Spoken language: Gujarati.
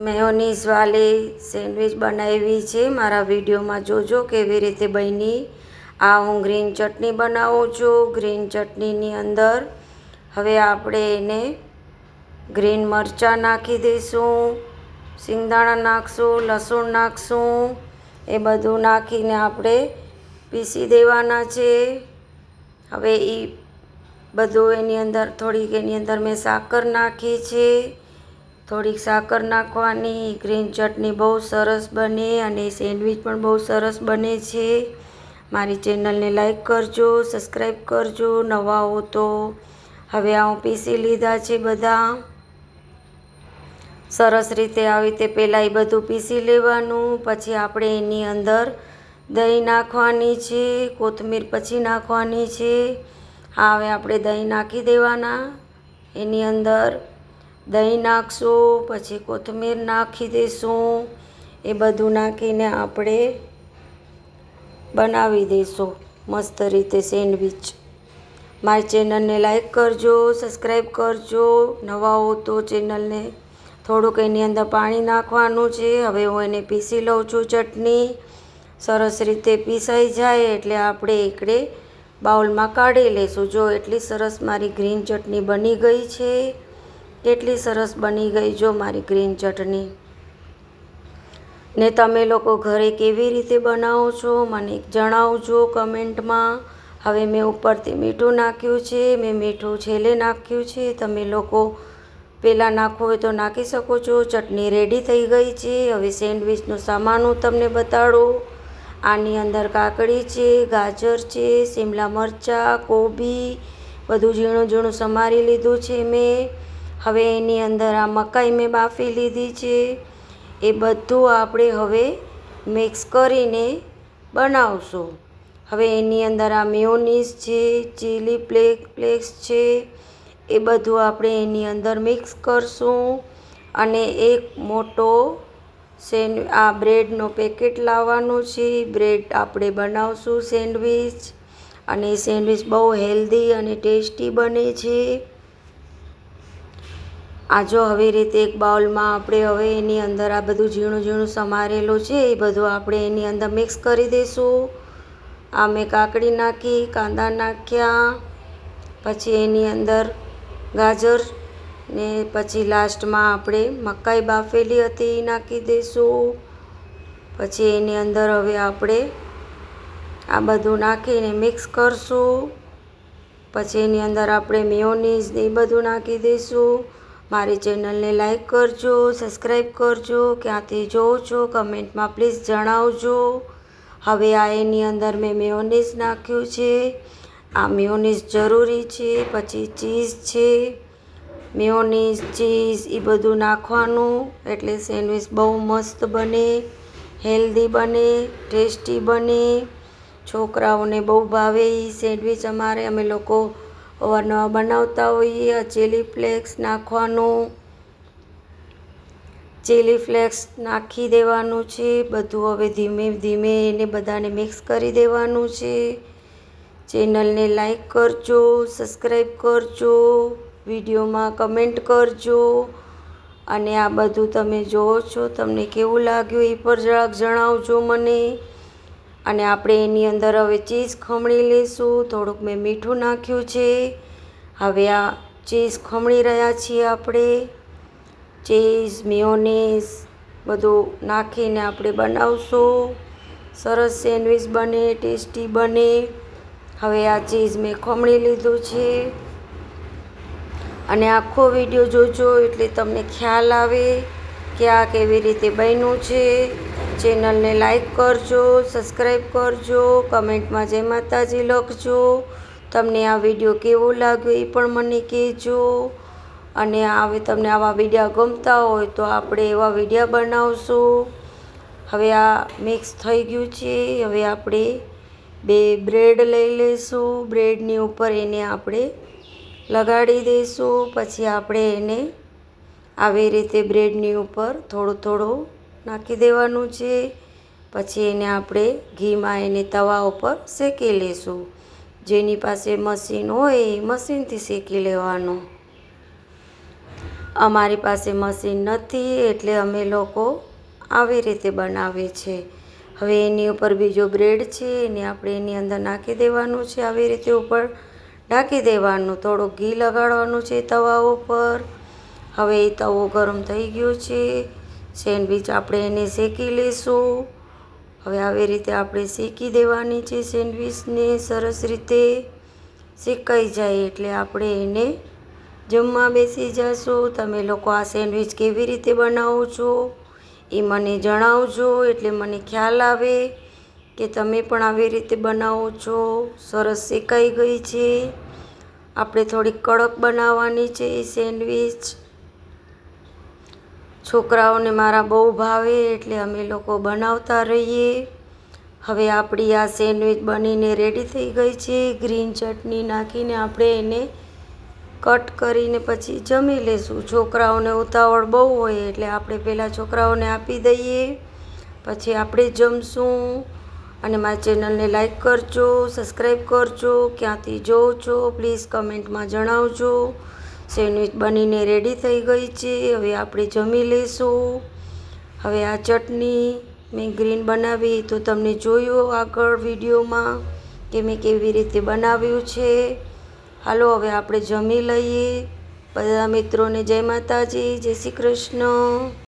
મેયોનીઝ વાળી સેન્ડવિચ બનાવી છે. મારા વિડીયોમાં જોજો કેવી રીતે બની. આ હું ગ્રીન ચટણી બનાવું છું. ગ્રીન ચટણીની અંદર હવે આપણે એને ગ્રીન મરચાં નાખી દઈશું, સિંગદાણા નાખશું, લસણ નાખશું. એ બધું નાખીને આપણે પીસી દેવાના છે. હવે એ બધું એની અંદર થોડીક એની અંદર મેં સાકર નાખી છે. થોડીક સાકર નાખવાની. ગ્રીન ચટણી બહુ સરસ બને અને સેન્ડવિચ પણ બહુ સરસ બને છે. મારી ચેનલને લાઈક કરજો, સબસ્ક્રાઈબ કરજો નવા હો તો. હવે આ હું પીસી લીધા છે બધા સરસ રીતે. આવી રીતે પહેલાં એ બધું પીસી લેવાનું. પછી આપણે એની અંદર દહીં નાખવાની છે, કોથમીર પછી નાખવાની છે. હા, હવે આપણે દહીં નાખી દેવાના. એની અંદર દહીં નાખશું, પછી કોથમીર નાખી દઈશું. એ બધું નાખીને આપણે બનાવી દઈશું મસ્ત રીતે સેન્ડવિચ. મારી ચેનલને લાઈક કરજો, સબસ્ક્રાઈબ કરજો નવા હો તો. ચેનલને થોડુંક એની અંદર પાણી નાખવાનું છે. હવે હું એને પીસી લઉં છું. ચટણી સરસ રીતે પીસાઈ જાય એટલે આપણે એકડે બાઉલમાં કાઢી લઈશું. જો એટલી સરસ મારી ગ્રીન ચટણી બની ગઈ છે. કેટલી સરસ બની ગઈ જો મારી ગ્રીન ચટણી. ને તમે લોકો ઘરે કેવી રીતે બનાવો છો મને જણાવજો કમેન્ટમાં. હવે મેં ઉપરથી મીઠું નાખ્યું છે. મેં મીઠું છેલ્લે નાખ્યું છે. તમે લોકો પહેલાં નાખવું હોય તો નાખી શકો છો. ચટણી રેડી થઈ ગઈ છે. હવે સેન્ડવિચનું સામાન હું તમને બતાડું. આની અંદર કાકડી છે, ગાજર છે, શિમલા મરચાં, કોબી બધું ઝીણું ઝીણું સમારી લીધું છે મેં. હવે એની અંદર આ મકાઈ મેં બાફી લીધી છે. એ બધું આપણે હવે મિક્સ કરીને બનાવશું. હવે એની અંદર આ મેયોનીઝ છે, ચીલી ફ્લેક્સ છે, એ બધું આપણે એની અંદર મિક્સ કરશું. અને એક મોટો આ બ્રેડનો પેકેટ લાવવાનું છે. બ્રેડ આપણે બનાવશું સેન્ડવિચ. અને સેન્ડવિચ બહુ હેલ્ધી અને ટેસ્ટી બને છે. આ જો હવે રીતે એક બાઉલમાં આપણે હવે એની અંદર આ બધું ઝીણું ઝીણું સમારેલું છે એ બધું આપણે એની અંદર મિક્સ કરી દઈશું. આ મેં કાકડી નાખી, કાંદા નાખ્યા, પછી એની અંદર ગાજર ને પછી લાસ્ટમાં આપણે મકાઈ બાફેલી હતી એ નાખી દઈશું. પછી એની અંદર હવે આપણે આ બધું નાખીને મિક્સ કરશું. પછી એની અંદર આપણે મેયોનીઝ ને એ બધું નાખી દઈશું. મારી ચેનલને લાઈક કરજો, સબસ્ક્રાઈબ કરજો. ક્યાંથી જોવો છો કમેન્ટમાં પ્લીઝ જણાવજો. હવે આ એની અંદર મેં મેયોનીઝ નાખ્યું છે. આ મેયોનીઝ જરૂરી છે. પછી ચીઝ છે, મેયોનીઝ, ચીઝ એ બધું નાખવાનું. એટલે સેન્ડવિચ બહુ મસ્ત બને, હેલ્ધી બને, ટેસ્ટી બને. છોકરાઓને બહુ ભાવે એ સેન્ડવિચ. અમે લોકો અવારનવાર બનાવતા હોઈએ. આ ચીલી ફ્લેક્સ નાખવાનું, ચીલી ફ્લેક્સ નાખી દેવાનું છે બધું. હવે ધીમે ધીમે એને બધાને મિક્સ કરી દેવાનું છે. ચેનલને લાઈક કરજો, સબસ્ક્રાઈબ કરજો, વિડીયોમાં કમેન્ટ કરજો. અને આ બધું તમે જોવો છો તમને કેવું લાગ્યું એ પર જરાક જણાવજો મને. અને આપણે એની અંદર હવે ચીઝ ખમણી લઈશું. થોડુંક મેં મીઠું નાખ્યું છે. હવે આ ચીઝ ખમણી રહ્યા છીએ આપણે. ચીઝ, મેયોનીઝ બધું નાખીને આપણે બનાવશું. સરસ સેન્ડવિચ બને, ટેસ્ટી બને. હવે આ ચીઝ મેં ખમણી લીધું છે. અને આખો વિડીયો જોજો એટલે તમને ખ્યાલ આવે કે આ કેવી રીતે બન્યું છે. ચેનલને લાઈક કરજો, સબસ્ક્રાઈબ કરજો, કમેન્ટમાં જય માતાજી લખજો. તમને આ વિડીયો કેવો લાગ્યો એ પણ મને કહેજો. અને હવે તમને આવા વિડીયો ગમતા હોય તો આપણે એવા વિડીયો બનાવશું. હવે આ મિક્સ થઈ ગયું છે. હવે આપણે બે બ્રેડ લઈ લઈશું. બ્રેડની ઉપર એને આપણે લગાડી દઈશું. પછી આપણે એને આવી રીતે બ્રેડની ઉપર થોડું થોડું નાખી દેવાનું છે. પછી એને આપણે ઘીમાં એને તવા ઉપર શેકી લઈશું. જેની પાસે મશીન હોય એ મશીનથી શેકી લેવાનું. અમારી પાસે મશીન નથી એટલે અમે લોકો આવી રીતે બનાવીએ છે. હવે એની ઉપર બીજો બ્રેડ છે એને આપણે એની અંદર નાખી દેવાનું છે. આવી રીતે ઉપર ઢાંકી દેવાનું. થોડું ઘી લગાડવાનું છે તવા ઉપર. હવે એ તવો ગરમ થઈ ગયો છે. સેન્ડવીચ આપણે એને શેકી લઈશું. હવે આવી રીતે આપણે શેકી દેવાની છે સેન્ડવીચને. સરસ રીતે શેકાઈ જાય એટલે આપણે એને જમવા બેસી જશું. તમે લોકો આ સેન્ડવીચ કેવી રીતે બનાવો છો એ મને જણાવજો એટલે મને ખ્યાલ આવે કે તમે પણ આવી રીતે બનાવો છો. સરસ શેકાઈ ગઈ છે. આપણે થોડીક કડક બનાવવાની છે એ સેન્ડવીચ. છોકરાઓને મારા બહુ ભાવે એટલે અમે લોકો બનાવતા રહીએ. હવે આપણી આ સેન્ડવીચ બનીને રેડી થઈ ગઈ છે. ગ્રીન ચટણી નાખીને આપણે એને કટ કરીને પછી જમી લેશું. છોકરાઓને ઉતાવળ બહુ હોય એટલે આપણે પહેલાં છોકરાઓને આપી દઈએ પછી આપણે જમશું. અને મારી ચેનલને લાઈક કરજો, સબસ્ક્રાઈબ કરજો. ક્યાંથી જોવો છો પ્લીઝ કમેન્ટમાં જણાવજો. સેન્ડવીચ બનીને રેડી થઈ ગઈ છે. હવે આપણે જમી લઈશું. હવે આ ચટણી મેં ગ્રીન બનાવી તો તમને જોયું આગળ વિડીયોમાં કે મેં કેવી રીતે બનાવ્યું છે. હાલો હવે આપણે જમી લઈએ. બધા મિત્રોને જય માતાજી, જય શ્રી કૃષ્ણ.